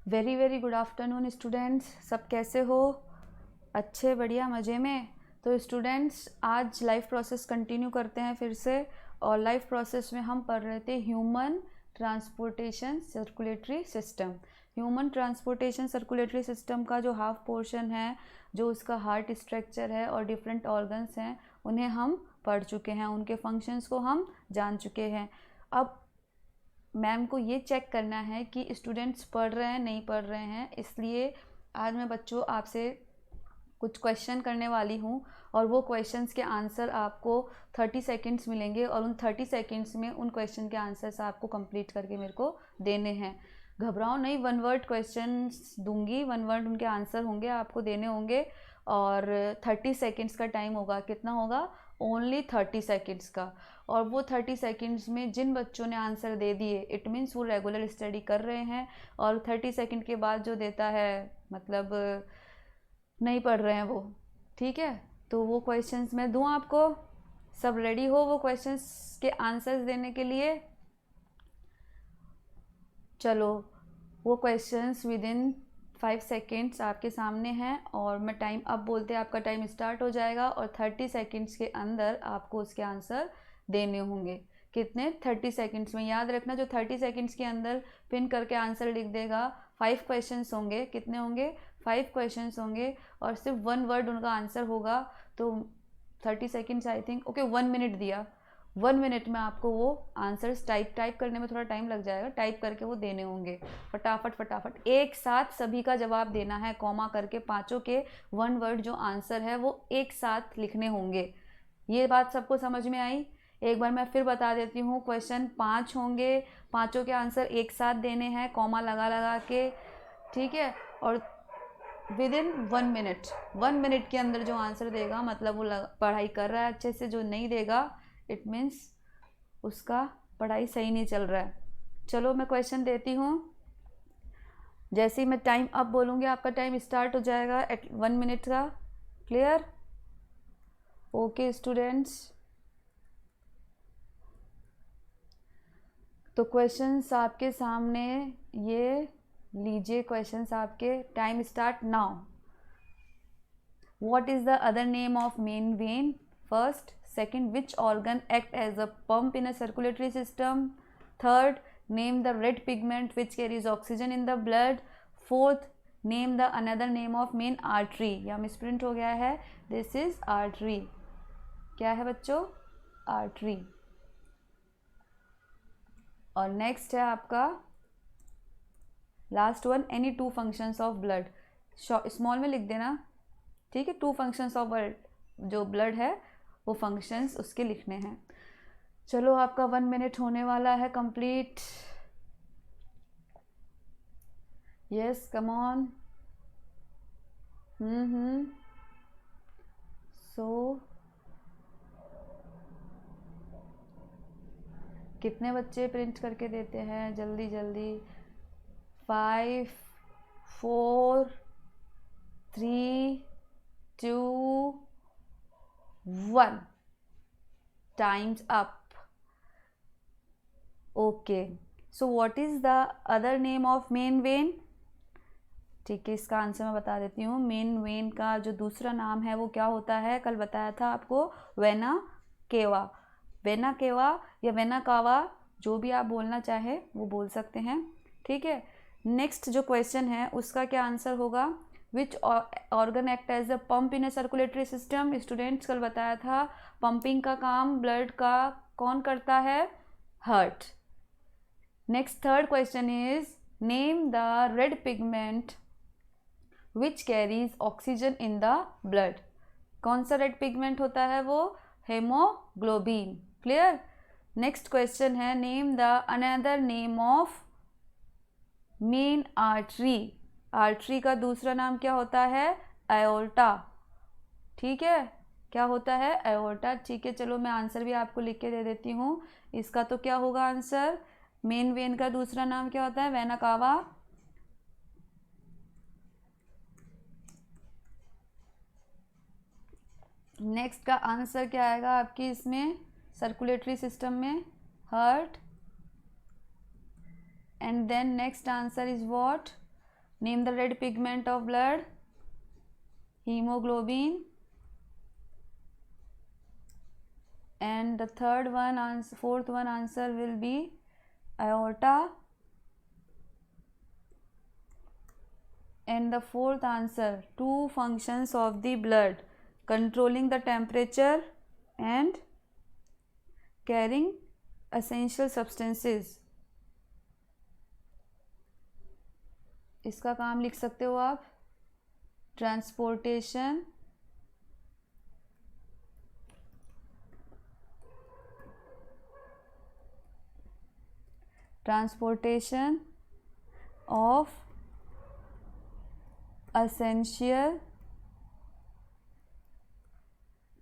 Very very good afternoon students. सब कैसे हो? अच्छे, बढ़िया, मज़े में। तो स्टूडेंट्स आज लाइफ प्रोसेस कंटिन्यू करते हैं फिर से। और लाइफ प्रोसेस में हम पढ़ रहे थे human transportation circulatory system. Human transportation circulatory system का जो हाफ पोर्शन है, जो उसका हार्ट स्ट्रक्चर है और डिफरेंट ऑर्गन्स हैं, उन्हें हम पढ़ चुके हैं, उनके फंक्शंस को हम जान चुके हैं। अब मैम को ये चेक करना है कि स्टूडेंट्स पढ़ रहे हैं नहीं पढ़ रहे हैं, इसलिए आज मैं बच्चों आपसे कुछ क्वेश्चन करने वाली हूँ और वो क्वेश्चंस के आंसर आपको 30 सेकंड्स मिलेंगे और उन 30 सेकंड्स में उन क्वेश्चन के आंसर्स आपको कंप्लीट करके मेरे को देने हैं। घबराओ नहीं, वन वर्ड क्वेश्चंस दूंगी, वन वर्ड उनके आंसर होंगे, आपको देने होंगे और 30 सेकंड्स का टाइम होगा। कितना होगा? ओनली 30 सेकंड्स का। और वो 30 सेकंड्स में जिन बच्चों ने आंसर दे दिए, इट मीन्स वो रेगुलर स्टडी कर रहे हैं, और 30 सेकंड के बाद जो देता है मतलब नहीं पढ़ रहे हैं वो। ठीक है, तो वो क्वेश्चंस मैं दूं आपको? सब रेडी हो वो क्वेश्चंस के आंसर्स देने के लिए? चलो, वो क्वेश्चंस विद इन 5 सेकेंड्स आपके सामने हैं और मैं टाइम अब बोलते आपका टाइम स्टार्ट हो जाएगा और 30 सेकेंड्स के अंदर आपको उसके आंसर देने होंगे। कितने? 30 सेकेंड्स में। याद रखना, जो 30 सेकेंड्स के अंदर पिन करके आंसर लिख देगा, 5 क्वेश्चंस होंगे। कितने होंगे? 5 क्वेश्चंस होंगे और सिर्फ 1 वर्ड उनका आंसर होगा। तो 30 seconds, I think, okay 1 minute दिया। 1 मिनट में आपको वो आंसर्स टाइप करने में थोड़ा टाइम लग जाएगा, टाइप करके वो देने होंगे। फटाफट फटाफट एक साथ सभी का जवाब देना है, कॉमा करके पांचों के 1 वर्ड जो आंसर है वो एक साथ लिखने होंगे। ये बात सबको समझ में आई? एक बार मैं फिर बता देती हूँ, क्वेश्चन 5 होंगे, पांचों के आंसर एक साथ देने हैं, कॉमा लगा लगा के। ठीक है, और विद इन 1 मिनट, 1 मिनट के अंदर जो आंसर देगा मतलब वो पढ़ाई कर रहा है अच्छे से। जो नहीं देगा इट मीन्स उसका पढ़ाई सही नहीं चल रहा है। चलो मैं क्वेश्चन देती हूँ। जैसे ही मैं टाइम अब बोलूँगी आपका टाइम स्टार्ट हो जाएगा एट 1 मिनट का। क्लियर? ओके स्टूडेंट्स, तो क्वेश्चंस आपके सामने ये लीजिए। क्वेश्चंस आपके, time start now. What is the other name of main vein? First. Second, which organ act as a pump in a circulatory system? Third, name the red pigment which carries oxygen in the blood. Fourth, name the another name of main artery. यहाँ misprint हो गया है, this is artery. क्या है बच्चों? Artery. और next है आपका last one, any two functions of blood. Small में लिख देना, ठीक है? 2 फंक्शंस ऑफ जो ब्लड है वो फंक्शंस उसके लिखने हैं। चलो, आपका 1 मिनट होने वाला है complete. Yes, come on. So कितने बच्चे प्रिंट करके देते हैं? जल्दी जल्दी। 5 4 3 2 1, time's up. Okay, so what is the other name of main vein? ठीक है, इसका आंसर मैं बता देती हूँ। मेन वेन का जो दूसरा नाम है वो क्या होता है? कल बताया था आपको, वेना केवा। वेना केवा या वेना कावा, जो भी आप बोलना चाहे वो बोल सकते हैं। ठीक है, नेक्स्ट जो क्वेश्चन है उसका क्या आंसर होगा? Which organ act as a pump in a circulatory system? Students, कल बताया था पंपिंग का काम ब्लड का कौन करता है? Heart. Next third question is name the red pigment which carries oxygen in the blood. कौन सा रेड पिगमेंट होता है वो? हेमोग्लोबिन। क्लियर? नेक्स्ट क्वेश्चन है name the another name of main artery. Artery का दूसरा नाम क्या होता है? एओर्टा। ठीक है, क्या होता है? एओर्टा। ठीक है, चलो मैं आंसर भी आपको लिख के दे देती हूँ। इसका तो क्या होगा आंसर? मेन वेन का दूसरा नाम क्या होता है? Vena cava. नेक्स्ट का आंसर क्या आएगा आपकी इसमें सर्कुलेटरी सिस्टम में? Heart. And then next answer is what? Name the red pigment of blood, hemoglobin. And the fourth one answer will be aorta. And the fourth answer, two functions of the blood: controlling the temperature and carrying essential substances. इसका काम लिख सकते हो आप, transportation of essential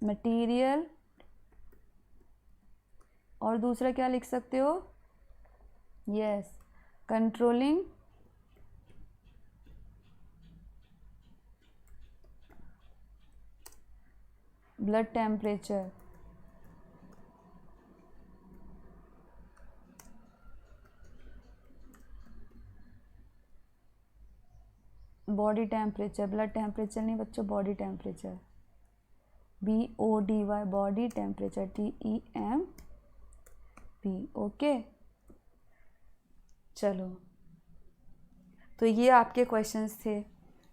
material. और दूसरा क्या लिख सकते हो? Yes, controlling blood temperature. Body temperature, blood temperature नहीं बच्चों, body temperature, BODY, body temperature, TEMP. Okay, चलो, तो ये आपके क्वेश्चंस थे.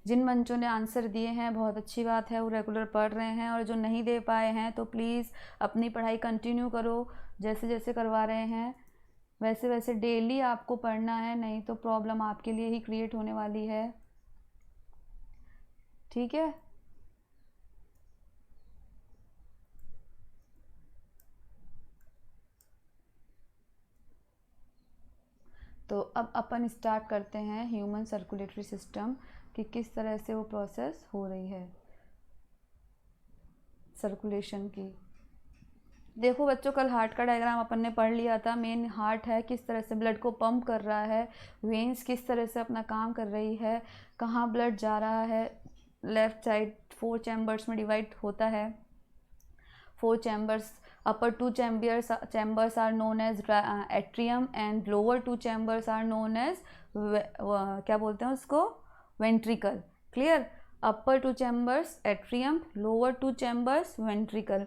जिन बच्चों ने आंसर दिए हैं बहुत अच्छी बात है, वो रेगुलर पढ़ रहे हैं. और जो नहीं दे पाए हैं तो प्लीज़ अपनी पढ़ाई कंटिन्यू करो, जैसे जैसे करवा रहे हैं वैसे वैसे डेली आपको पढ़ना है, नहीं तो प्रॉब्लम आपके लिए ही क्रिएट होने वाली है. ठीक है, तो अब अपन स्टार्ट करते हैं ह्यूमन सर्कुलेटरी सिस्टम कि किस तरह से वो प्रोसेस हो रही है सर्कुलेशन की. देखो बच्चों, कल हार्ट का डायग्राम अपन ने पढ़ लिया था. मेन हार्ट है, किस तरह से ब्लड को पंप कर रहा है, वेन्स किस तरह से अपना काम कर रही है, कहाँ ब्लड जा रहा है. लेफ्ट साइड 4 चैम्बर्स में डिवाइड होता है. 4 chambers, upper 2 chambers are known as atrium and lower 2 chambers are known as क्या बोलते हैं उसको, ventricle. Clear? upper 2 chambers atrium, lower 2 chambers ventricle.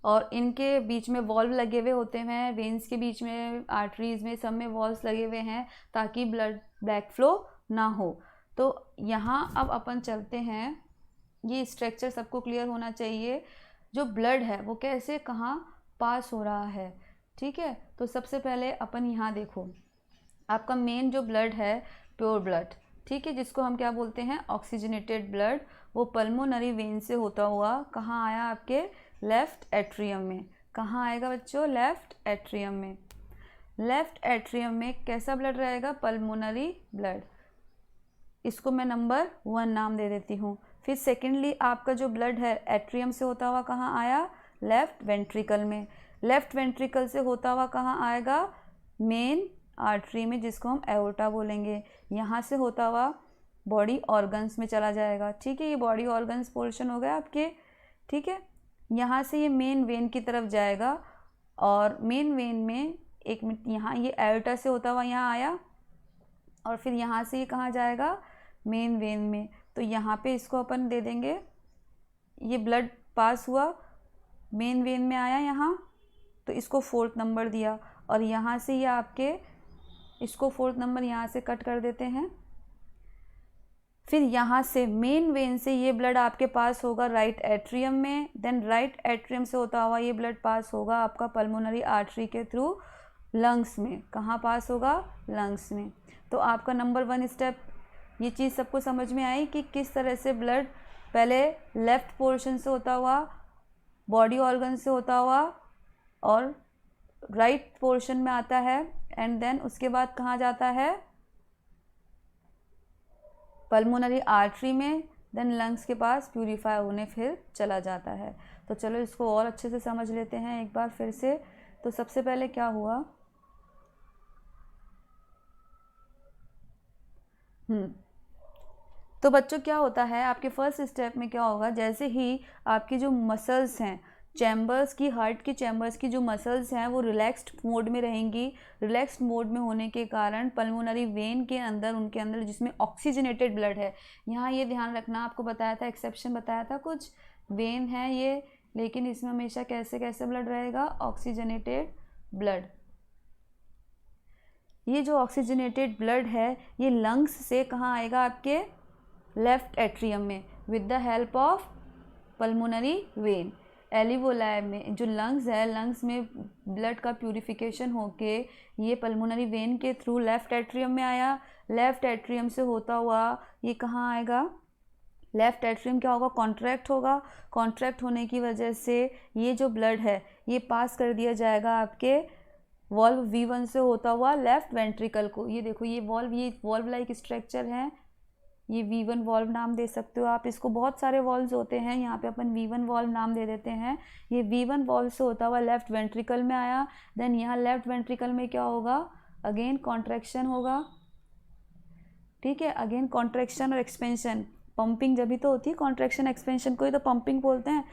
और इनके बीच में वॉल्व लगे हुए होते हैं, वेन्स के बीच में, आर्टरीज में, सब में वॉल्व्स लगे हुए हैं ताकि ब्लड बैक फ्लो ना हो. तो यहाँ अब अपन चलते हैं, ये स्ट्रक्चर सबको क्लियर होना चाहिए. जो ब्लड है वो कैसे कहाँ पास हो रहा है. ठीक है, तो सबसे पहले अपन यहाँ देखो, आपका मेन जो ब्लड है प्योर ब्लड, ठीक है, जिसको हम क्या बोलते हैं, ऑक्सीजनेटेड ब्लड, वो पल्मोनरी वेन से होता हुआ कहाँ आया, आपके लेफ्ट एट्रियम में. कहाँ आएगा बच्चों? लेफ्ट एट्रियम में. लेफ्ट एट्रियम में कैसा ब्लड रहेगा? Pulmonary blood. इसको मैं नंबर 1 नाम दे देती हूँ. फिर सेकेंडली आपका जो ब्लड है एट्रियम से होता हुआ कहाँ आया? लेफ्ट वेंट्रिकल में. लेफ्ट वेंट्रिकल से होता हुआ कहाँ आएगा? मेन आर्टरी में, जिसको हम एओर्टा बोलेंगे. यहाँ से होता हुआ बॉडी ऑर्गन्स में चला जाएगा. ठीक है, ये बॉडी ऑर्गन्स पोर्शन हो गया आपके. ठीक है, यहाँ से ये मेन वेन की तरफ जाएगा और मेन वेन में एक मिनट, यहाँ ये एओर्टा से होता हुआ यहाँ आया और फिर यहाँ से ये कहाँ जाएगा? मेन वेन में. तो यहाँ पे इसको अपन दे देंगे, ये ब्लड पास हुआ मेन वेन में आया यहाँ, तो इसको 4th नंबर दिया. और यहाँ से ये आपके, इसको 4th नंबर यहाँ से कट कर देते हैं. फिर यहाँ से मेन वेन से ये ब्लड आपके पास होगा राइट एट्रियम में. देन राइट एट्रियम से होता हुआ ये ब्लड पास होगा आपका पल्मोनरी आर्टरी के थ्रू लंग्स में. कहाँ पास होगा? लंग्स में. तो आपका नंबर 1 स्टेप, ये चीज़ सबको समझ में आई कि किस तरह से ब्लड पहले लेफ्ट पोर्शन से होता हुआ, बॉडी ऑर्गन से होता हुआ और राइट पोर्शन में आता है एंड देन उसके बाद कहाँ जाता है? पल्मोनरी आर्टरी में, देन लंग्स के पास प्यूरिफाई होने फिर चला जाता है. तो चलो इसको और अच्छे से समझ लेते हैं एक बार फिर से. तो सबसे पहले क्या हुआ, तो बच्चों क्या होता है आपके फर्स्ट स्टेप में क्या होगा, जैसे ही आपकी जो मसल्स हैं, चैम्बर्स की, हार्ट की चैम्बर्स की जो मसल्स हैं वो रिलैक्स्ड मोड में रहेंगी। रिलैक्स्ड मोड में होने के कारण पल्मोनरी वेन के अंदर, उनके अंदर जिसमें ऑक्सीजनेटेड ब्लड है, यहाँ ये ध्यान रखना, आपको बताया था, एक्सेप्शन बताया था कुछ, वेन है ये, लेकिन इसमें हमेशा कैसे कैसे ब्लड रहेगा, ऑक्सीजनेटेड ब्लड। ये जो ऑक्सीजनेटेड ब्लड है ये लंग्स से कहाँ आएगा, आपके लेफ्ट एट्रियम में, with the help of pulmonary vein. Alveoli में जो लंग्स है, लंग्स में ब्लड का प्यूरिफिकेशन होके ये पल्मोनरी वेन के थ्रू लेफ्ट एट्रियम में आया। लेफ्ट एट्रियम से होता हुआ ये कहाँ आएगा, लेफ्ट एट्रियम क्या होगा, कॉन्ट्रैक्ट होगा। कॉन्ट्रैक्ट होने की वजह से ये जो ब्लड है ये पास कर दिया जाएगा आपके वॉल्व V1 से होता हुआ लेफ्ट वेंट्रिकल को। ये देखो ये वॉल्व लाइक स्ट्रक्चर है, ये V1 वॉल्व नाम दे सकते हो आप इसको, बहुत सारे वॉल्व्स होते हैं, यहाँ पे अपन V1 वॉल्व नाम दे देते हैं। ये V1 वॉल्व से होता हुआ लेफ्ट वेंट्रिकल में आया। देन यहाँ लेफ्ट वेंट्रिकल में क्या होगा, अगेन कॉन्ट्रैक्शन होगा, ठीक है, अगेन कॉन्ट्रैक्शन और एक्सपेंशन, पंपिंग जब भी तो होती है, कॉन्ट्रैक्शन एक्सपेंशन को ही तो पंपिंग बोलते हैं,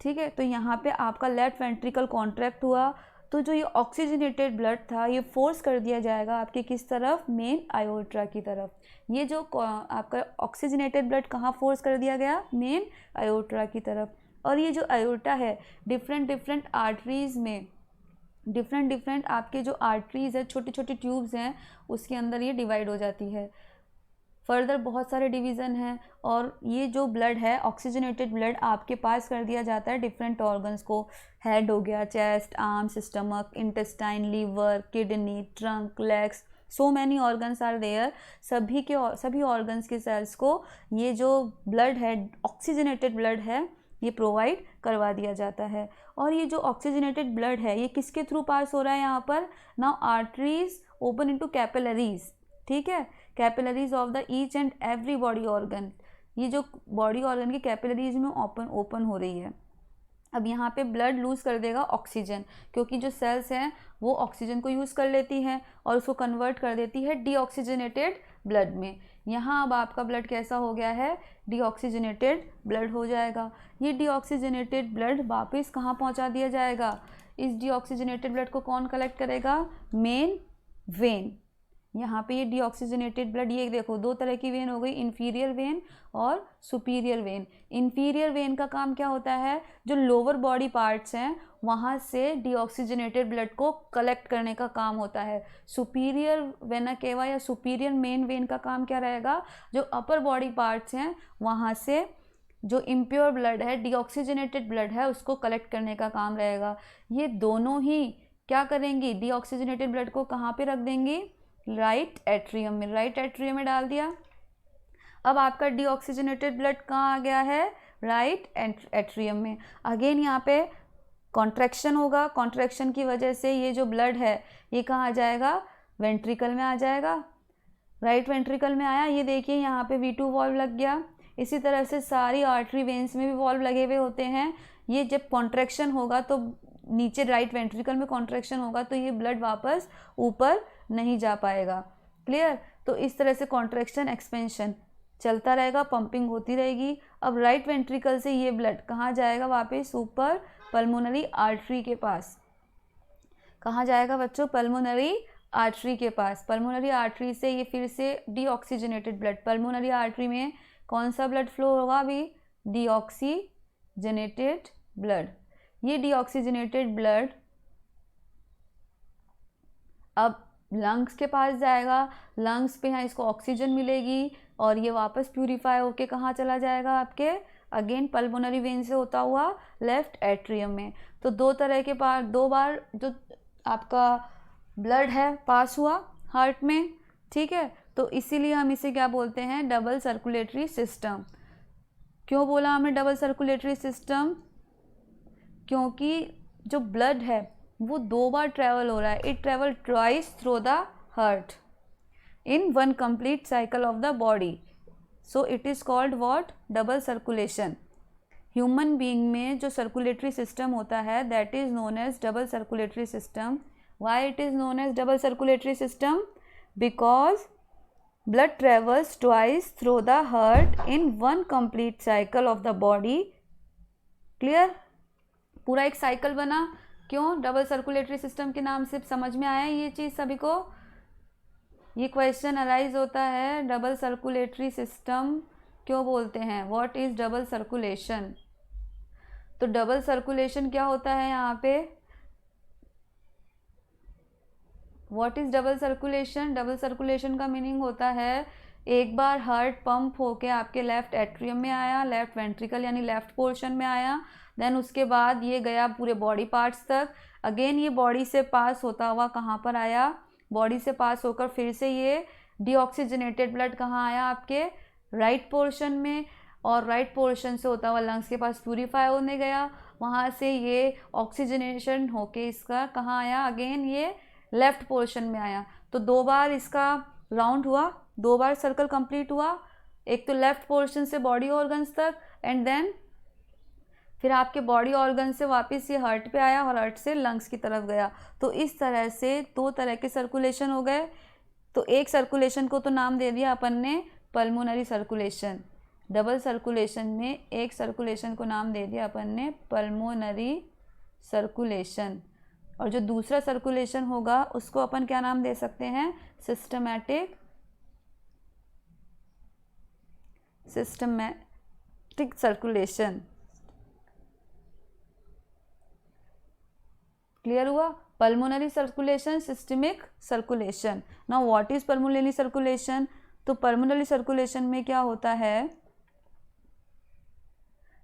ठीक है। तो यहाँ पे आपका लेफ्ट वेंट्रिकल कॉन्ट्रैक्ट हुआ, तो जो ये ऑक्सीजनेटेड ब्लड था ये फोर्स कर दिया जाएगा आपके किस तरफ, मेन आयोर्टा की तरफ। ये जो आपका ऑक्सीजनेटेड ब्लड कहाँ फोर्स कर दिया गया, मेन आयोर्टा की तरफ। और ये जो आयोर्टा है डिफरेंट डिफरेंट आर्टरीज़ में, डिफरेंट आपके जो आर्टरीज़ है, छोटी छोटी ट्यूब्स हैं, उसके अंदर ये डिवाइड हो जाती है। फर्दर बहुत सारे डिवीज़न हैं, और ये जो ब्लड है ऑक्सीजनेटेड ब्लड आपके पास कर दिया जाता है डिफरेंट ऑर्गन्स को। हेड हो गया, chest, arms, stomach, intestine, liver, kidney, trunk, legs, so many organs are there. सभी ऑर्गन्स के सेल्स को ये जो ब्लड है, ऑक्सीजनेटेड ब्लड है, ये प्रोवाइड करवा दिया जाता है। और ये जो ऑक्सीजनेटेड ब्लड है ये किसके थ्रू पास हो रहा है, यहाँ पर now arteries open into capillaries, ठीक है, capillaries of the each and every body organ. ये जो बॉडी ऑर्गन की कैपिलरीज में ओपन हो रही है। अब यहाँ पे ब्लड लूज़ कर देगा ऑक्सीजन, क्योंकि जो सेल्स हैं वो ऑक्सीजन को यूज़ कर लेती हैं और उसको कन्वर्ट कर देती है डीऑक्सीजनेटेड ब्लड में। यहाँ अब आपका ब्लड कैसा हो गया है, डीऑक्सीजनेटेड ब्लड हो जाएगा। ये डीऑक्सीजनेटेड ब्लड वापस कहाँ पहुँचा दिया जाएगा, इस डीऑक्सीजनेटेड ब्लड को कौन कलेक्ट करेगा, मेन वेन। यहाँ पे ये डीऑक्सीजनेटेड ब्लड, ये देखो दो तरह की वेन हो गई, इन्फीरियर वेन और सुपीरियर वेन। इन्फीरियर वेन का काम क्या होता है, जो लोअर बॉडी पार्ट्स हैं वहाँ से डीऑक्सीजनेटेड ब्लड को कलेक्ट करने का काम होता है। सुपीरियर वेना केवा या सुपीरियर मेन वेन का काम क्या रहेगा, जो अपर बॉडी पार्ट्स हैं वहाँ से जो इम्प्योर ब्लड है, डीऑक्सीजनेटेड ब्लड है, उसको कलेक्ट करने का काम रहेगा। ये दोनों ही क्या करेंगी, डीऑक्सीजनेटेड ब्लड को कहाँ पे रख देंगी, राइट एट्रियम में। राइट एट्रियम में डाल दिया। अब आपका डीऑक्सीजनेटेड ब्लड कहाँ आ गया है, राइट एट्रियम में। अगेन यहाँ पे कॉन्ट्रैक्शन होगा, कॉन्ट्रैक्शन की वजह से ये जो ब्लड है ये कहाँ आ जाएगा, वेंट्रिकल में आ जाएगा। राइट वेंट्रिकल में आया, ये देखिए यहाँ पे V2 वॉल्व लग गया। इसी तरह से सारी आर्टरी वेन्स में भी वॉल्व लगे हुए होते हैं। ये जब कॉन्ट्रैक्शन होगा तो नीचे राइट वेंट्रिकल में कॉन्ट्रैक्शन होगा तो ये ब्लड वापस ऊपर नहीं जा पाएगा, क्लियर। तो इस तरह से कॉन्ट्रैक्शन एक्सपेंशन चलता रहेगा, पंपिंग होती रहेगी। अब राइट वेंट्रिकल से ये ब्लड कहाँ जाएगा, वापस ऊपर पल्मोनरी आर्टरी के पास। कहाँ जाएगा बच्चों, पल्मोनरी आर्टरी के पास। पल्मोनरी आर्टरी से ये फिर से डीऑक्सीजनेटेड ब्लड, पल्मोनरी आर्टरी में कौन सा ब्लड फ्लो होगा अभी, डीऑक्सीजनेटेड ब्लड। ये डीऑक्सीजनेटेड ब्लड अब लंग्स के पास जाएगा, लंग्स पे यहाँ इसको ऑक्सीजन मिलेगी और ये वापस प्यूरिफाई होके कहाँ चला जाएगा, आपके अगेन पल्मोनरी वेन से होता हुआ लेफ्ट एट्रियम में। तो दो बार जो आपका ब्लड है पास हुआ हार्ट में, ठीक है। तो इसीलिए हम इसे क्या बोलते हैं, डबल सर्कुलेटरी सिस्टम। क्यों बोला हमने डबल सर्कुलेटरी सिस्टम, क्योंकि जो ब्लड है वो दो बार ट्रैवल हो रहा है। It travel twice through the heart in one complete cycle of the body, so it is called what, double circulation. Human being में जो सर्कुलेटरी सिस्टम होता है that is known as double circulatory system. Why it is known as double circulatory system, because blood travels twice through the heart in one complete cycle of the body, clear। पूरा एक cycle बना। क्यों? Double circulatory system के नाम से समझ में आया ये चीज़ सभी को? ये क्वेश्चन अराइज होता है, डबल सर्कुलेटरी सिस्टम क्यों बोलते हैं, व्हाट इज डबल सर्कुलेशन। तो डबल सर्कुलेशन क्या होता है यहाँ पे, what is double circulation? Double circulation का मीनिंग होता है एक बार हार्ट पंप होके आपके लेफ्ट एट्रियम में आया, लेफ्ट वेंट्रिकल यानी लेफ्ट पोर्शन में आया, देन उसके बाद ये गया पूरे बॉडी पार्ट्स तक, अगेन ये बॉडी से पास होता हुआ कहाँ पर आया, बॉडी से पास होकर फिर से ये डीऑक्सीजनेटेड ब्लड कहाँ आया, आपके राइट पोर्शन में, और राइट पोर्शन से होता हुआ लंग्स के पास प्यूरीफाई होने गया, वहाँ से ये ऑक्सीजनेशन होके इसका कहाँ आया, अगेन ये लेफ्ट पोर्शन में आया। तो 2 बार इसका राउंड हुआ, 2 बार सर्कल कंप्लीट हुआ, एक तो लेफ्ट पोर्शन से बॉडी ऑर्गन्स तक, एंड देन फिर आपके बॉडी ऑर्गन से वापस ये हार्ट पे आया और हार्ट से लंग्स की तरफ गया। तो इस तरह से 2 तरह के सर्कुलेशन हो गए। तो एक सर्कुलेशन को तो नाम दे दिया अपन ने पल्मोनरी सर्कुलेशन, डबल सर्कुलेशन में एक सर्कुलेशन को नाम दे दिया अपन ने पल्मोनरी सर्कुलेशन, और जो दूसरा सर्कुलेशन होगा उसको अपन क्या नाम दे सकते हैं, सिस्टमैटिक सर्कुलेशन। क्लियर हुआ? Pulmonary circulation, systemic circulation. Now what is pulmonary circulation? तो पल्मोनरी सर्कुलेशन में क्या होता है,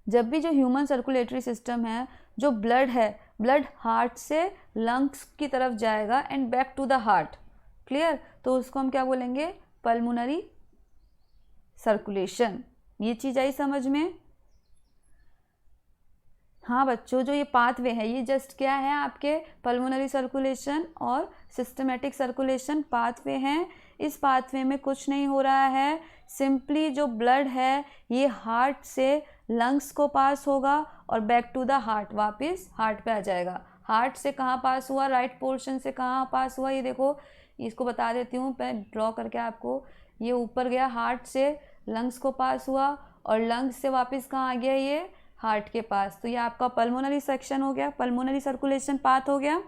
जब भी जो ह्यूमन सर्कुलेटरी सिस्टम है, जो ब्लड है, ब्लड हार्ट से लंग्स की तरफ जाएगा and back to the heart. Clear? तो उसको हम क्या बोलेंगे, पल्मोनरी सर्कुलेशन। ये चीज़ आई समझ में? हाँ बच्चों, जो ये पाथवे है ये जस्ट क्या है, आपके पल्मोनरी सर्कुलेशन और सिस्टमेटिक सर्कुलेशन पाथवे हैं। इस पाथवे में कुछ नहीं हो रहा है, सिंपली जो ब्लड है ये हार्ट से लंग्स को पास होगा और बैक टू द हार्ट, वापस हार्ट पे आ जाएगा। हार्ट से कहाँ पास हुआ, राइट पोर्शन से कहाँ पास हुआ, ये देखो इसको बता देती हूँ मैं ड्रॉ करके आपको। ये ऊपर गया, हार्ट से लंग्स को पास हुआ, और लंग्स से वापस कहाँ आ गया, ये हार्ट के पास। तो ये आपका पल्मोनरी सेक्शन हो गया, पल्मोनरी सर्कुलेशन पाथ हो गया।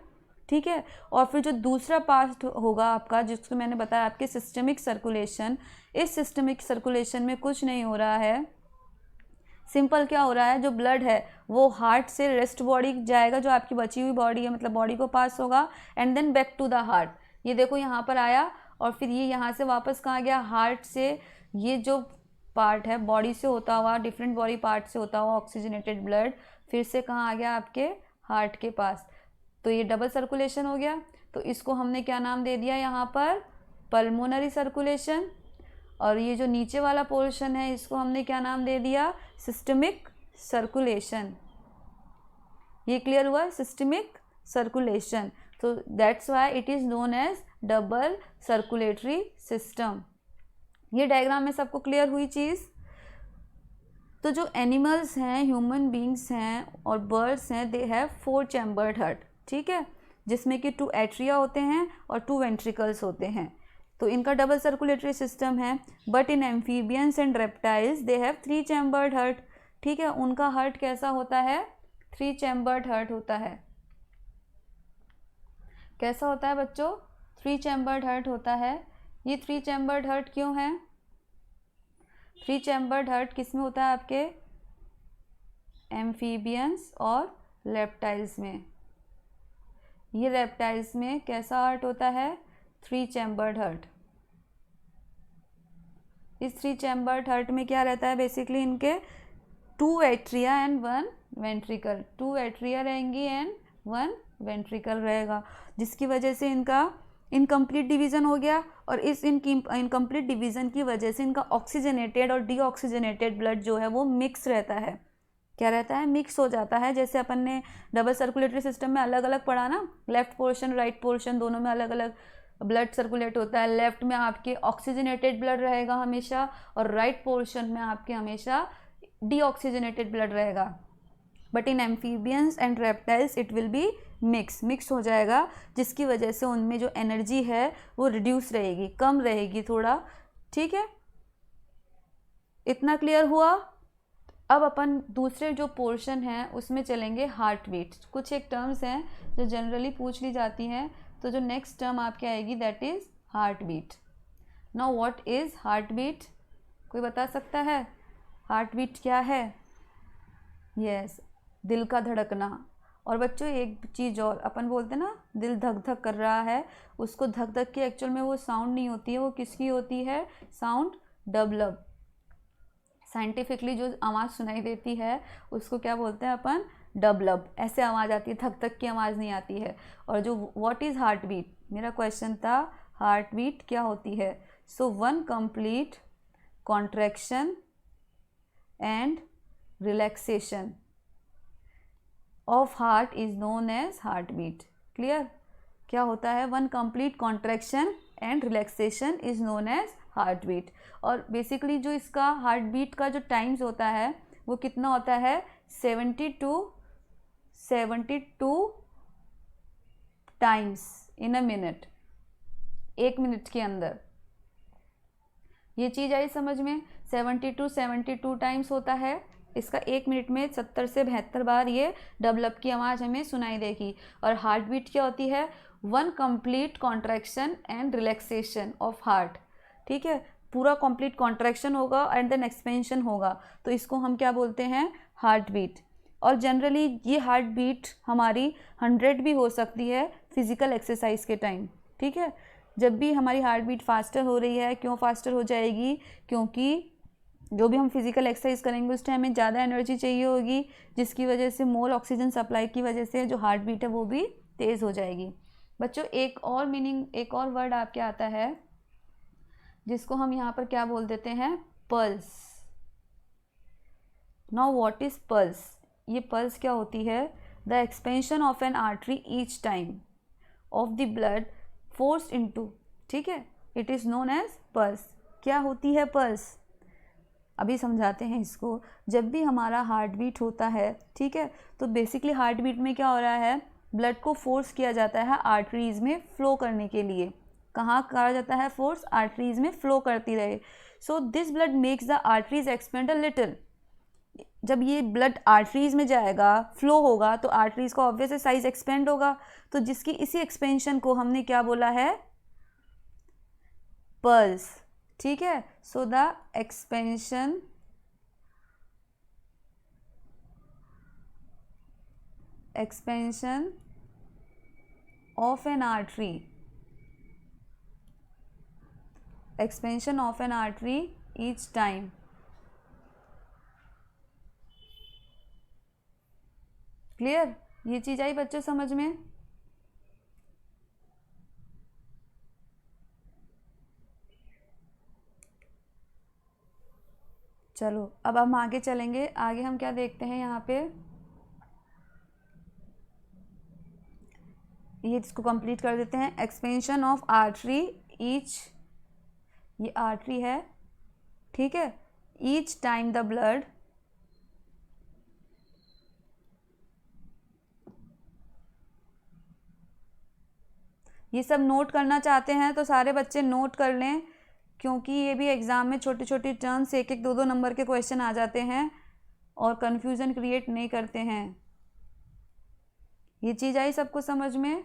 ठीक है, और फिर जो दूसरा पार्ट होगा आपका, जिसको मैंने बताया आपके सिस्टमिक सर्कुलेशन, इस सिस्टमिक सर्कुलेशन में कुछ नहीं हो रहा है, सिंपल क्या हो रहा है, जो ब्लड है वो हार्ट से रेस्ट बॉडी जाएगा, जो आपकी बची हुई बॉडी है, मतलब बॉडी को पास होगा, and then back to the heart. ये देखो यहाँ पर आया, और फिर ये यहाँ से वापस कहाँ गया, हार्ट से ये जो पार्ट है बॉडी से होता हुआ, डिफरेंट बॉडी पार्ट से होता हुआ ऑक्सीजनेटेड ब्लड फिर से कहाँ आ गया, आपके हार्ट के पास। तो ये डबल सर्कुलेशन हो गया। तो इसको हमने क्या नाम दे दिया यहाँ पर, पल्मोनरी सर्कुलेशन। और ये जो नीचे वाला पोर्शन है इसको हमने क्या नाम दे दिया, सिस्टमिक सर्कुलेशन। ये क्लियर हुआ, सिस्टमिक सर्कुलेशन। तो that's why it is known as double circulatory system. ये डायग्राम में सबको क्लियर हुई चीज़? तो जो एनिमल्स हैं, ह्यूमन बींग्स हैं और बर्ड्स हैं, दे हैव 4 चैम्बर्ड हार्ट। ठीक है, जिसमें कि 2 एट्रिया होते हैं और 2 वेंट्रिकल्स होते हैं। तो इनका डबल सर्कुलेटरी सिस्टम है। But in amphibians and reptiles they have 3 chambered heart. ठीक है, उनका हार्ट कैसा होता है, 3 चैम्बर्ड हार्ट होता है। कैसा होता है बच्चों, 3 चैम्बर्ड हार्ट होता है। ये 3 चैम्बर्ड हार्ट क्यों है, 3 चैम्बर्ड हार्ट किस में होता है, आपके एम्फीबियंस और रेप्टाइल्स में। ये रेप्टाइल्स में कैसा हार्ट होता है, 3 चैम्बर्ड हार्ट। इस 3 चैम्बर्ड हार्ट में क्या रहता है, बेसिकली इनके 2 एट्रिया एंड 1 वेंट्रिकल, 2 एट्रिया रहेंगी एंड 1 वेंट्रिकल रहेगा, जिसकी वजह से इनका इनकम्प्लीट डिवीज़न हो गया। और इस इनकम्प्लीट डिवीज़न की वजह से इनका ऑक्सीजनेटेड और डीऑक्सीजनेटेड ब्लड जो है वो मिक्स रहता है। क्या रहता है, मिक्स हो जाता है। जैसे अपन ने डबल सर्कुलेटरी सिस्टम में अलग अलग पढ़ा ना, लेफ्ट पोर्शन राइट पोर्शन दोनों में अलग अलग ब्लड सर्कुलेट होता है। लेफ्ट में आपके ऑक्सीजनेटेड ब्लड रहेगा हमेशा, और राइट पोर्शन में आपके हमेशा डीऑक्सीजनेटेड ब्लड रहेगा। But in amphibians and reptiles it will be mix हो जाएगा, जिसकी वजह से उनमें जो एनर्जी है वो रिड्यूस रहेगी, कम रहेगी थोड़ा। ठीक है, इतना क्लियर हुआ? अब अपन दूसरे जो पोर्शन है उसमें चलेंगे हार्ट बीट। कुछ एक टर्म्स हैं जो जनरली पूछ ली जाती हैं, तो जो नेक्स्ट टर्म आपकी आएगी that is heart beat. Now what is heart beat, कोई बता सकता है हार्ट बीट क्या है? यस, दिल का धड़कना। और बच्चों एक चीज़ और, अपन बोलते हैं ना दिल धक धक कर रहा है, उसको धक धक की एक्चुअल में वो साउंड नहीं होती है, वो किसकी होती है? साउंड डबलब। साइंटिफिकली जो आवाज़ सुनाई देती है उसको क्या बोलते हैं अपन? डबलब। ऐसे आवाज़ आती है, धक धक की आवाज़ नहीं आती है। और जो व्हाट इज़ हार्ट बीट, मेरा क्वेश्चन था हार्ट बीट क्या होती है? So one complete contraction and relaxation of heart is known as heart beat. Clear? क्या होता है? One complete contraction and relaxation is known as heart beat. और basically जो इसका हार्ट बीट का जो टाइम्स होता है वो कितना होता है? 72 times in a minute, 1 minute के अंदर। ये चीज़ आई समझ में? 72 टाइम्स होता है इसका, 1 मिनट में 70 से 72 बार ये डबलब की आवाज़ हमें सुनाई देगी। और हार्ट बीट क्या होती है? One complete contraction and relaxation of heart. ठीक है, पूरा कंप्लीट कॉन्ट्रैक्शन होगा एंड देन एक्सपेंशन होगा, तो इसको हम क्या बोलते हैं? Heart beat. और जनरली ये हार्ट बीट हमारी 100 भी हो सकती है फिज़िकल एक्सरसाइज के टाइम। ठीक है, जब भी हमारी हार्ट बीट फास्टर हो रही है, क्यों फास्टर हो जाएगी? क्योंकि जो भी हम फिजिकल एक्सरसाइज करेंगे उस टाइम में ज़्यादा एनर्जी चाहिए होगी, जिसकी वजह से मोर ऑक्सीजन सप्लाई की वजह से जो हार्ट बीट है वो भी तेज़ हो जाएगी। बच्चों एक और मीनिंग, एक और वर्ड आपके आता है जिसको हम यहाँ पर क्या बोल देते हैं? Pulse. Now what is pulse? ये पल्स क्या होती है? The expansion of an artery each time of the blood force into, ठीक है, it is known as pulse. क्या होती है पल्स? अभी समझाते हैं इसको। जब भी हमारा हार्ट बीट होता है, ठीक है, तो बेसिकली हार्ट बीट में क्या हो रहा है? ब्लड को फोर्स किया जाता है आर्टरीज़ में फ्लो करने के लिए। कहाँ करा जाता है फोर्स? आर्टरीज़ में फ्लो करती रहे। So this blood makes the arteries expand a little. जब ये ब्लड आर्टरीज़ में जाएगा, फ्लो होगा, तो आर्टरीज़ का ऑब्वियसली साइज एक्सपेंड होगा, तो जिसकी इसी एक्सपेंशन को हमने क्या बोला है? पल्स। ठीक है, so the expansion of an artery, expansion of an artery each time. Clear? ये चीज आई बच्चों समझ में? चलो अब हम आगे चलेंगे। आगे हम क्या देखते हैं यहाँ पे? ये इसको कंप्लीट कर देते हैं। एक्सपेंशन ऑफ आर्टरी ईच, ये आर्टरी है, ठीक है, ईच टाइम द ब्लड ये सब नोट करना चाहते हैं तो सारे बच्चे नोट कर लें, क्योंकि ये भी एग्ज़ाम में छोटी छोटी टर्म्स 1-1, 2-2 नंबर के क्वेश्चन आ जाते हैं और कन्फ्यूज़न क्रिएट नहीं करते हैं। ये चीज़ आई सबको समझ में?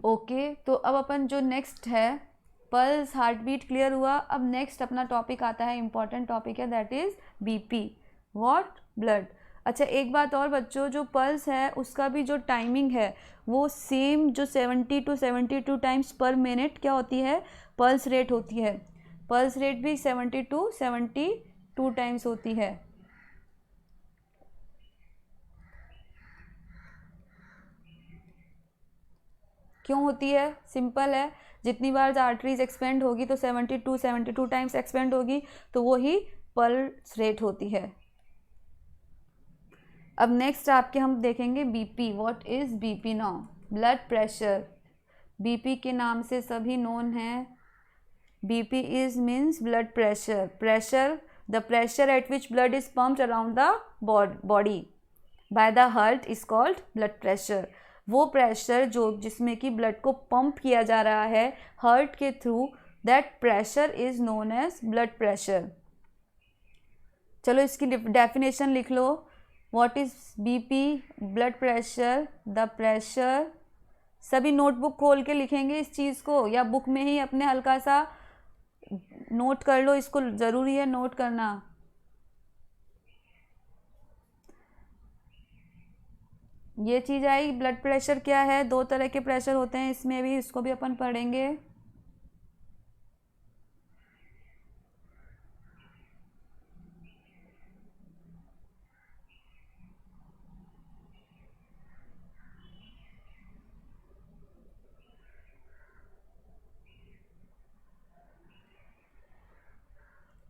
ओके, तो अब अपन जो नेक्स्ट है पल्स, हार्ट बीट क्लियर हुआ। अब नेक्स्ट अपना टॉपिक आता है, इंपॉर्टेंट टॉपिक है, that is BP, what? Blood. अच्छा एक बात और बच्चों, जो पल्स है उसका भी जो टाइमिंग है वो सेम, जो 70 to 72 टाइम्स पर मिनट क्या होती है? पल्स रेट होती है। पल्स रेट भी 70 to 72 टाइम्स होती है। क्यों होती है? सिंपल है, जितनी बार आर्टरीज एक्सपेंड होगी तो 72 टाइम्स एक्सपेंड होगी, तो वो ही पल्स रेट होती है। अब नेक्स्ट आपके हम देखेंगे BP. What is BP now? Blood pressure. BP के नाम से सभी नोन हैं। BP is means blood pressure. Pressure, the pressure at which blood is pumped around the body by the heart is called blood pressure. वो pressure जो जिसमें कि blood को पंप किया जा रहा है हार्ट के through that pressure is known as blood pressure. चलो इसकी डेफिनेशन लिख लो। What is BP? Blood pressure, the pressure. सभी नोटबुक खोल के लिखेंगे इस चीज़ को, या बुक में ही अपने हल्का सा नोट कर लो, इसको ज़रूरी है नोट करना। ये चीज़ आई। ब्लड प्रेशर क्या है? दो तरह के प्रेशर होते हैं इसमें भी, इसको भी अपन पढ़ेंगे।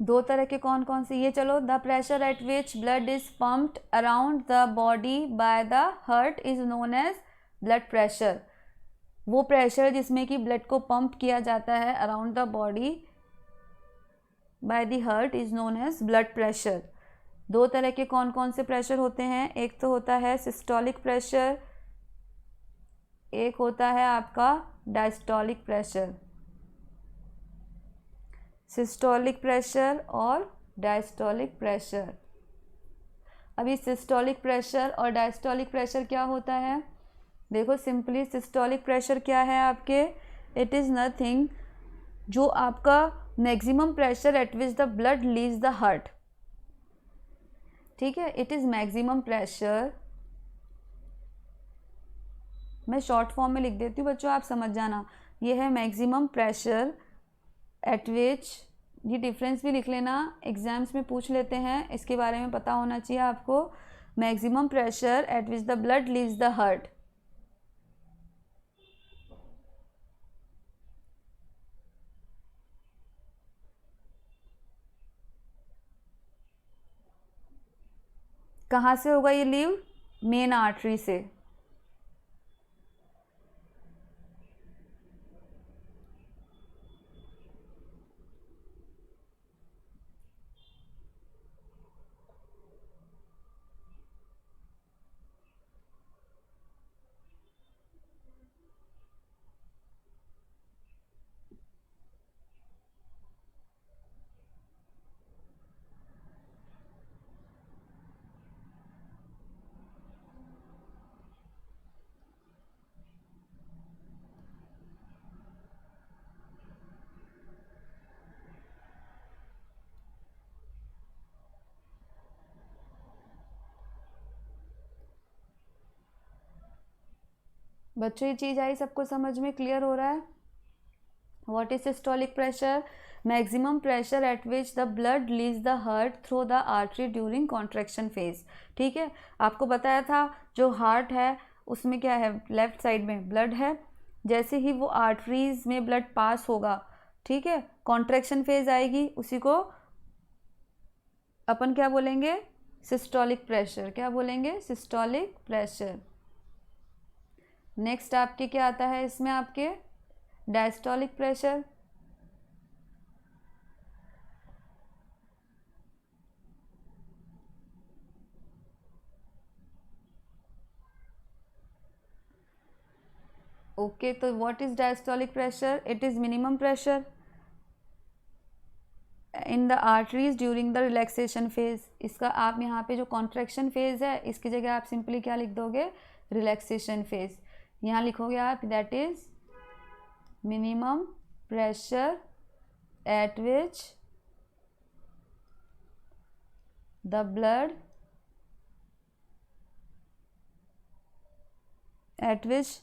दो तरह के कौन कौन से? ये चलो, the pressure at which blood is pumped around the body by the heart is known as blood pressure. वो प्रेशर जिसमें कि ब्लड को पंप किया जाता है around the body by the heart is known as blood pressure. दो तरह के कौन कौन से प्रेशर होते हैं? एक तो होता है सिस्टोलिक प्रेशर, एक होता है आपका डायस्टोलिक प्रेशर। सिस्टोलिक प्रेशर और डायस्टोलिक प्रेशर। अभी सिस्टोलिक प्रेशर और डायस्टोलिक प्रेशर क्या होता है? देखो सिंपली, सिस्टोलिक प्रेशर क्या है आपके? इट इज़ नथिंग, जो आपका maximum pressure at which the blood leaves the heart. ठीक है, इट इज़ मैक्सिमम प्रेशर। मैं शॉर्ट फॉर्म में लिख देती हूँ बच्चों, आप समझ जाना। ये है मैक्सिमम प्रेशर एट विच, ये डिफरेंस भी लिख लेना, एग्जाम्स में पूछ लेते हैं, इसके बारे में पता होना चाहिए आपको। Maximum pressure at which the blood leaves the heart. कहाँ से होगा ये लीव? मेन आर्टरी से। बच्चों ये चीज़ आई सबको समझ में? क्लियर हो रहा है? What is systolic pressure? Maximum pressure at which the blood leaves the heart through the artery during contraction phase. ठीक है, आपको बताया था जो हार्ट है उसमें क्या है, लेफ्ट साइड में ब्लड है। जैसे ही वो आर्टरीज में ब्लड पास होगा, ठीक है, कॉन्ट्रैक्शन फेज आएगी, उसी को अपन क्या बोलेंगे? Systolic pressure. क्या बोलेंगे? Systolic pressure. नेक्स्ट आपके क्या आता है इसमें? आपके डायस्टोलिक प्रेशर। ओके, तो what is diastolic pressure? It is minimum pressure in the arteries during the relaxation phase. इसका आप यहाँ पे जो कॉन्ट्रैक्शन फेज है इसकी जगह आप सिंपली क्या लिख दोगे? Relaxation phase. यहाँ लिखोगे आप that is minimum pressure at which the blood eight which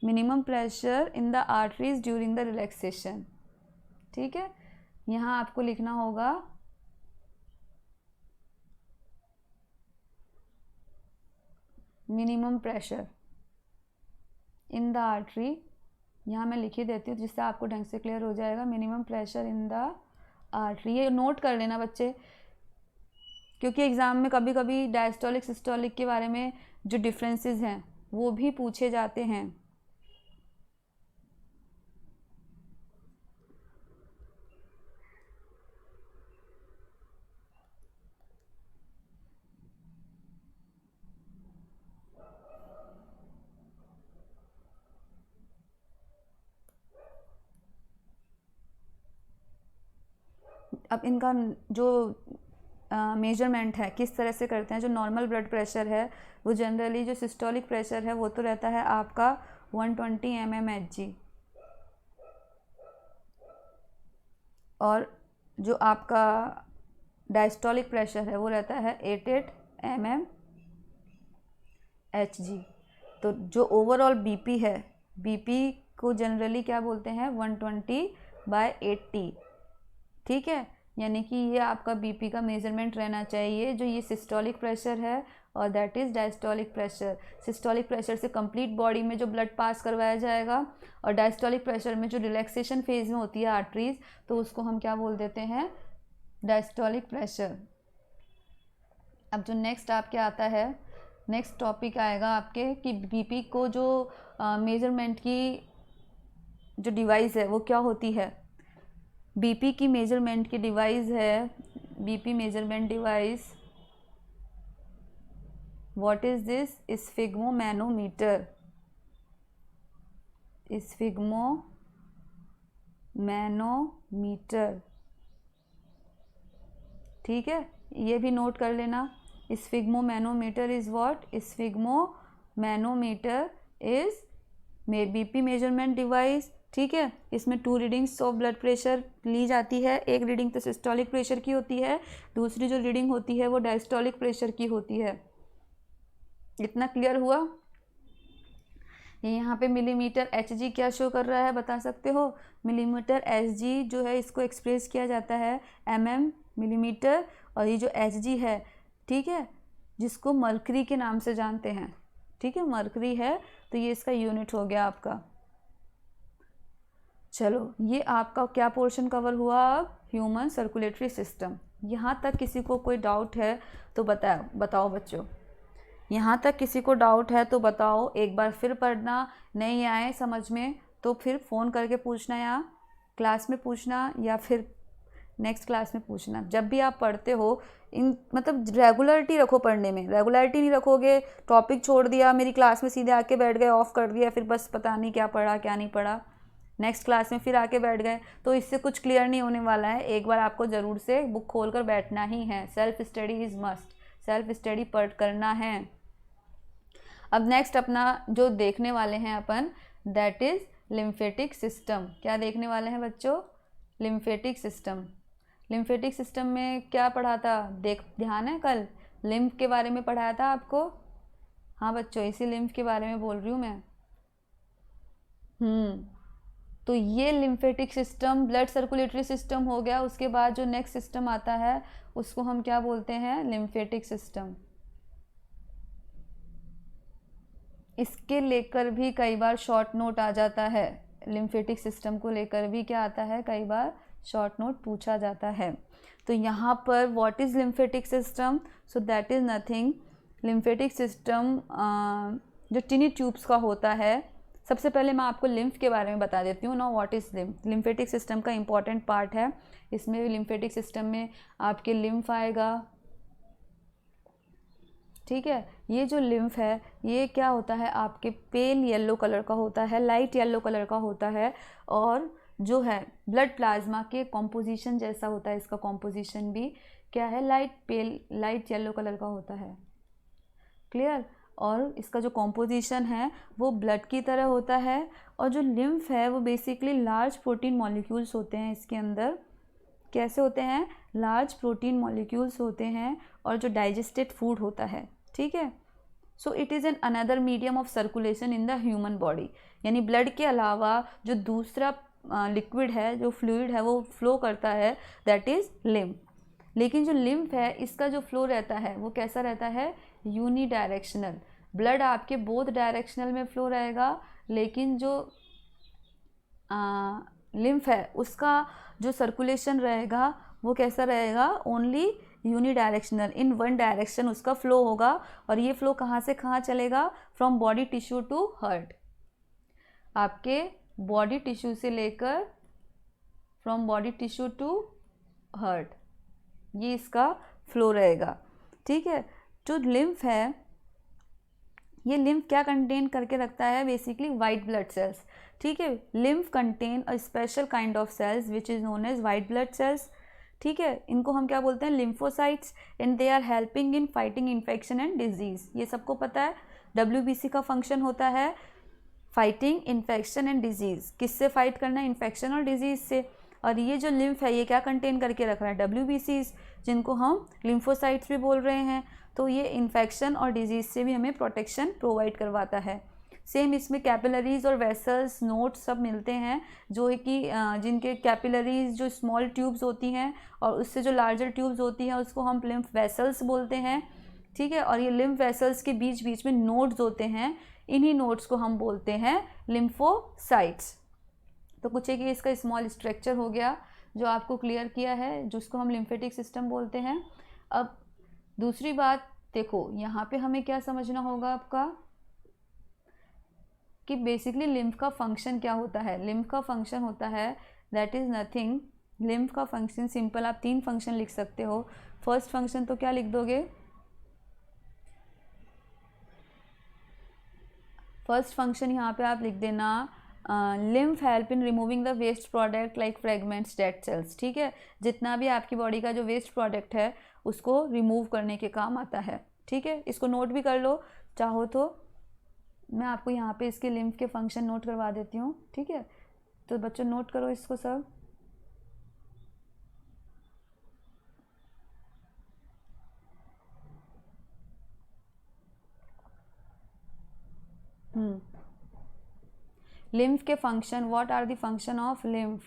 minimum pressure in the arteries during the relaxation. ठीक है, यहाँ आपको लिखना होगा minimum pressure in the artery. यहाँ मैं लिख ही देती हूँ जिससे आपको ढंग से क्लियर हो जाएगा। Minimum pressure in the artery, ये नोट कर लेना बच्चे, क्योंकि एग्ज़ाम में कभी कभी डायस्टोलिक सिस्टोलिक के बारे में जो डिफरेंसेस हैं वो भी पूछे जाते हैं। अब इनका जो मेजरमेंट है किस तरह से करते हैं, जो नॉर्मल ब्लड प्रेशर है वो जनरली जो सिस्टोलिक प्रेशर है वो तो रहता है आपका 120 mmHg, और जो आपका डायस्टोलिक प्रेशर है वो रहता है 88 mmHg। तो जो ओवरऑल बीपी है, बीपी को जनरली क्या बोलते हैं 120/80, ठीक है। यानी कि ये आपका बीपी का मेजरमेंट रहना चाहिए, जो ये सिस्टोलिक प्रेशर है और that is diastolic pressure. Systolic pressure से कंप्लीट बॉडी में जो ब्लड पास करवाया जाएगा, और डायस्टोलिक प्रेशर में जो रिलैक्सेशन फेज में होती है आर्टरीज, तो उसको हम क्या बोल देते हैं डायस्टोलिक प्रेशर। अब जो नेक्स्ट आपके आता है, नेक्स्ट टॉपिक आएगा आपके कि बीपी को जो मेजरमेंट की जो डिवाइस है वो क्या होती है। बीपी की मेजरमेंट की डिवाइस है, BP measurement device, what is this, sphygmomanometer. Sphygmomanometer, ठीक है, ये भी नोट कर लेना। Sphygmomanometer is what, sphygmomanometer is BP measurement device, ठीक है। इसमें 2 रीडिंग्स ऑफ ब्लड प्रेशर ली जाती है, एक रीडिंग तो सिस्टोलिक प्रेशर की होती है, दूसरी जो रीडिंग होती है वो डायस्टोलिक प्रेशर की होती है। इतना क्लियर हुआ। ये यहाँ पे मिलीमीटर Hg क्या शो कर रहा है बता सकते हो। मिलीमीटर Hg जो है इसको एक्सप्रेस किया जाता है mm मिलीमीटर, और ये जो Hg है, ठीक है, जिसको मर्करी के नाम से जानते हैं, ठीक है, मर्करी है, तो ये इसका यूनिट हो गया आपका। चलो, ये आपका क्या पोर्शन कवर हुआ अब, ह्यूमन सर्कुलेटरी सिस्टम। यहाँ तक किसी को कोई डाउट है तो बताओ बच्चों, यहाँ तक किसी को डाउट है तो बताओ। एक बार फिर पढ़ना, नहीं आए समझ में तो फिर फ़ोन करके पूछना, या क्लास में पूछना, या फिर नेक्स्ट क्लास में पूछना। जब भी आप पढ़ते हो इन मतलब रेगुलरिटी रखो पढ़ने में। रेगुलरिटी नहीं रखोगे, टॉपिक छोड़ दिया, मेरी क्लास में सीधे आके बैठ गए, ऑफ कर दिया, फिर बस पता नहीं क्या पढ़ा क्या नहीं पढ़ा, नेक्स्ट क्लास में फिर आके बैठ गए, तो इससे कुछ क्लियर नहीं होने वाला है। एक बार आपको ज़रूर से बुक खोल कर बैठना ही है। Self study is must, self study पढ़ करना है। अब नेक्स्ट अपना जो देखने वाले हैं अपन, दैट इज़ लिम्फेटिक सिस्टम। क्या देखने वाले हैं बच्चों, लिम्फेटिक सिस्टम। लिम्फेटिक सिस्टम में क्या पढ़ा था, ध्यान है, कल लिम्फ के बारे में पढ़ाया था आपको। हाँ बच्चों, इसी लिम्फ के बारे में बोल रही हूँ मैं। तो ये lymphatic system blood circulatory system हो गया। उसके बाद जो नेक्स्ट सिस्टम आता है उसको हम क्या बोलते हैं, लिम्फेटिक सिस्टम। इसके लेकर भी कई बार शॉर्ट नोट आ जाता है। लिम्फेटिक सिस्टम को लेकर भी क्या आता है, कई बार शॉर्ट नोट पूछा जाता है। तो यहाँ पर what is lymphatic system, so that is nothing. Lymphatic system जो टिनी ट्यूब्स का होता है। सबसे पहले मैं आपको लिम्फ के बारे में बता देती हूँ। Now what is lymph. Lymphatic system का इंपॉर्टेंट पार्ट है। इसमें भी लिम्फेटिक सिस्टम में आपके लिम्फ आएगा, ठीक है। ये जो लिम्फ है ये क्या होता है, आपके पेल येलो कलर का होता है, लाइट येलो कलर का होता है, और जो है ब्लड प्लाज्मा के कॉम्पोजिशन जैसा होता है। इसका कॉम्पोजिशन भी क्या है, लाइट येलो कलर का होता है, क्लियर। और इसका जो कॉम्पोजिशन है वो ब्लड की तरह होता है। और जो लिम्फ है वो बेसिकली लार्ज प्रोटीन मॉलिक्यूल्स होते हैं इसके अंदर। कैसे होते हैं, लार्ज प्रोटीन मॉलिक्यूल्स होते हैं, और जो डाइजेस्टेड फूड होता है, ठीक है। सो it is an another medium of circulation in the human body. यानी ब्लड के अलावा जो दूसरा लिक्विड है, जो फ्लूइड है, वो फ्लो करता है, दैट इज़ लिम्फ। लेकिन जो लिम्फ है इसका जो फ्लो रहता है वो कैसा रहता है, यूनी डायरेक्शनल। ब्लड आपके बोथ डायरेक्शनल में फ्लो रहेगा, लेकिन जो लिम्फ है उसका जो सर्कुलेशन रहेगा वो कैसा रहेगा, only unidirectional, in one direction उसका फ्लो होगा। और ये फ्लो कहाँ से कहाँ चलेगा, from body tissue to heart. आपके बॉडी टिश्यू से लेकर from body tissue to heart, ये इसका फ्लो रहेगा, ठीक है। जो लिम्फ है, ये लिम्फ क्या कंटेन करके रखता है, बेसिकली वाइट ब्लड सेल्स, ठीक है। Lymph contain a special kind of cells which is known as white blood cells, ठीक है, इनको हम क्या बोलते हैं, lymphocytes, and they are helping in fighting infection and disease. ये सबको पता है। WBC का फंक्शन होता है फाइटिंग इन्फेक्शन एंड डिजीज़। किससे फाइट करना है, इन्फेक्शन और डिजीज़ से। और ये जो लिम्फ है ये क्या कंटेन करके रख रहा है, WBCs, जिनको हम लिम्फोसाइट्स भी बोल रहे हैं। तो ये इन्फेक्शन और डिजीज़ से भी हमें प्रोटेक्शन प्रोवाइड करवाता है। सेम इसमें कैपिलरीज और वेसल्स, नोड्स सब मिलते हैं, जो है कि जिनके कैपिलरीज जो स्मॉल ट्यूब्स होती हैं और उससे जो लार्जर ट्यूब्स होती हैं उसको हम लिम्फ वेसल्स बोलते हैं, ठीक है। और ये लिम्फ वेसल्स के बीच बीच में नोड्स होते हैं, इन्हीं नोड्स को हम बोलते हैं लिम्फोसाइट्स। तो कुछ एक ये इसका स्मॉल स्ट्रक्चर हो गया जो आपको क्लियर किया है, जिसको हम लिम्फेटिक सिस्टम बोलते हैं। अब दूसरी बात देखो, यहाँ पे हमें क्या समझना होगा आपका कि बेसिकली लिम्फ का फंक्शन क्या होता है। लिम्फ का फंक्शन होता है दैट इज़ नथिंग, लिम्फ का फंक्शन सिंपल, आप 3 फंक्शन लिख सकते हो। फर्स्ट फंक्शन तो क्या लिख दोगे, फर्स्ट फंक्शन यहाँ पे आप लिख देना lymph help in removing the waste product like fragments, dead cells, ठीक है। जितना भी आपकी बॉडी का जो वेस्ट प्रोडक्ट है उसको रिमूव करने के काम आता है, ठीक है। इसको नोट भी कर लो, चाहो तो मैं आपको यहाँ पे इसके लिम्फ के फंक्शन नोट करवा देती हूँ, ठीक है। तो बच्चों नोट करो इसको सब। लिम्फ के function, what are the function of lymph.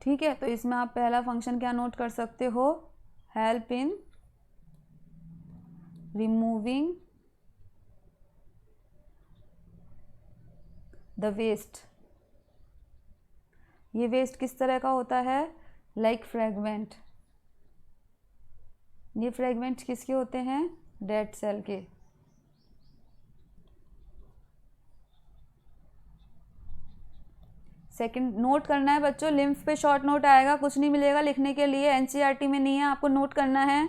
ठीक है, तो इसमें आप पहला फंक्शन क्या नोट कर सकते हो, help in removing the waste. ये वेस्ट किस तरह का होता है, लाइक फ्रेगमेंट। ये फ्रेगमेंट्स किसके होते हैं, डेड सेल के। सेकंड नोट करना है बच्चों, लिम्फ पे शॉर्ट नोट आएगा, कुछ नहीं मिलेगा लिखने के लिए, एनसीईआरटी में नहीं है, आपको नोट करना है।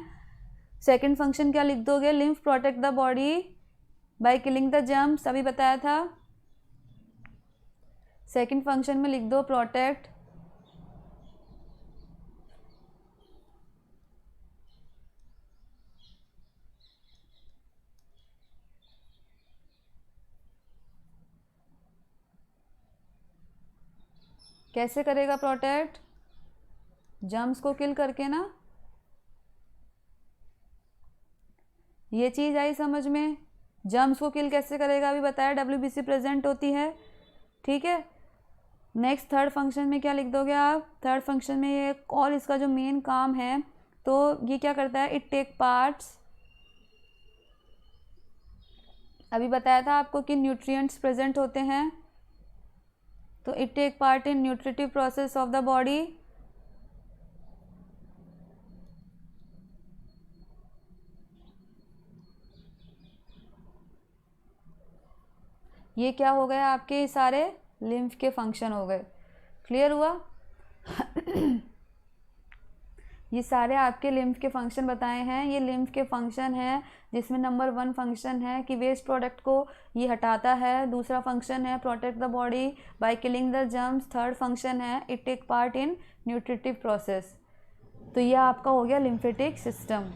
सेकंड फंक्शन क्या लिख दोगे, lymph protect the body by killing the germs, अभी बताया था। सेकंड फंक्शन में लिख दो प्रोटेक्ट कैसे करेगा, प्रोटेक्ट जर्म्स को किल करके ना। ये चीज़ आई समझ में, जर्म्स को किल कैसे करेगा अभी बताया, WBC प्रेजेंट होती है, ठीक है। नेक्स्ट थर्ड फंक्शन में क्या लिख दोगे आप, थर्ड फंक्शन में ये और इसका जो मेन काम है, तो ये क्या करता है, इट टेक पार्ट्स, अभी बताया था आपको कि न्यूट्रिएंट्स प्रेजेंट होते हैं, तो it take part in nutritive process of the body. ये क्या हो गए आपके सारे लिम्फ के फंक्शन हो गए, क्लियर हुआ। ये सारे आपके लिम्फ के फंक्शन बताए हैं। ये लिम्फ के फंक्शन है जिसमें नंबर 1 फंक्शन है कि वेस्ट प्रोडक्ट को ये हटाता है, दूसरा फंक्शन है protect the body by killing the germs, third function है it take part in nutritive process. तो ये आपका हो गया lymphatic system.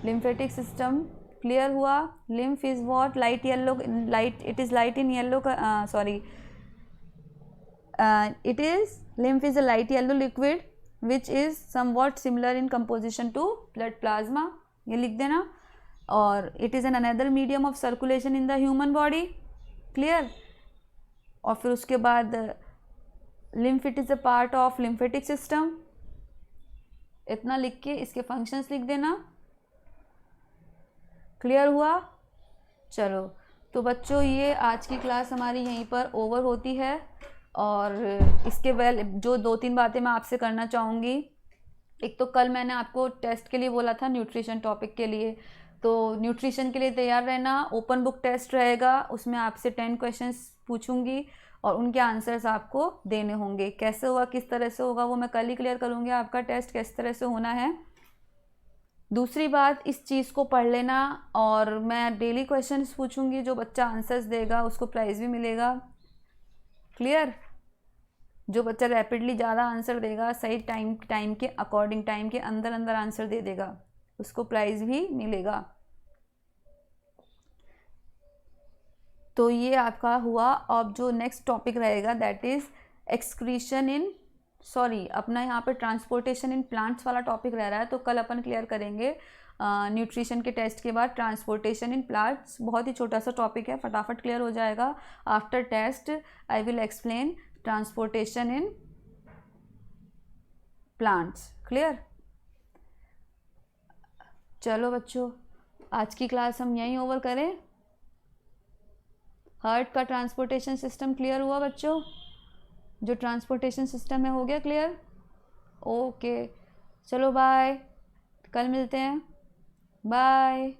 Lymphatic system clear हुआ। Lymph is what, light yellow, light, it is light in yellow, sorry, it is lymph is a light yellow liquid which is somewhat similar in composition to blood plasma, ये लिख देना। और it is an another medium of circulation in the human body, clear। और फिर उसके बाद lymph it is a part of lymphatic system, इतना लिख के इसके functions लिख देना, क्लियर हुआ। चलो तो बच्चों ये आज की क्लास हमारी यहीं पर ओवर होती है। और इसके जो 2-3 बातें मैं आपसे करना चाहूँगी, एक तो कल मैंने आपको टेस्ट के लिए बोला था न्यूट्रिशन टॉपिक के लिए, तो न्यूट्रिशन के लिए तैयार रहना। ओपन बुक टेस्ट रहेगा, उसमें आपसे 10 क्वेश्चंस पूछूंगी और उनके आंसर्स आपको देने होंगे। कैसे होगा, किस तरह से होगा, वो मैं कल ही क्लियर करूँगी, आपका टेस्ट किस तरह से होना है। दूसरी बात, इस चीज़ को पढ़ लेना और मैं डेली क्वेश्चंस पूछूंगी, जो बच्चा आंसर्स देगा उसको प्राइज़ भी मिलेगा। क्लियर? जो बच्चा रैपिडली ज़्यादा आंसर देगा, सही टाइम के अकॉर्डिंग, टाइम के अंदर अंदर आंसर दे देगा, उसको प्राइज़ भी मिलेगा। तो ये आपका हुआ। अब जो नेक्स्ट टॉपिक रहेगा that is excretion in, sorry अपना यहाँ पे ट्रांसपोर्टेशन इन प्लांट्स वाला टॉपिक रह रहा है, तो कल अपन क्लियर करेंगे न्यूट्रिशन के टेस्ट के बाद ट्रांसपोर्टेशन इन प्लांट्स। बहुत ही छोटा सा टॉपिक है, फटाफट क्लियर हो जाएगा। After test I will explain transportation in plants. Clear? चलो बच्चों, आज की क्लास हम यहीं ओवर करें। हार्ट का ट्रांसपोर्टेशन सिस्टम क्लियर हुआ बच्चों? जो ट्रांसपोर्टेशन सिस्टम है हो गया क्लियर? ओके, चलो बाय, कल मिलते हैं, बाय।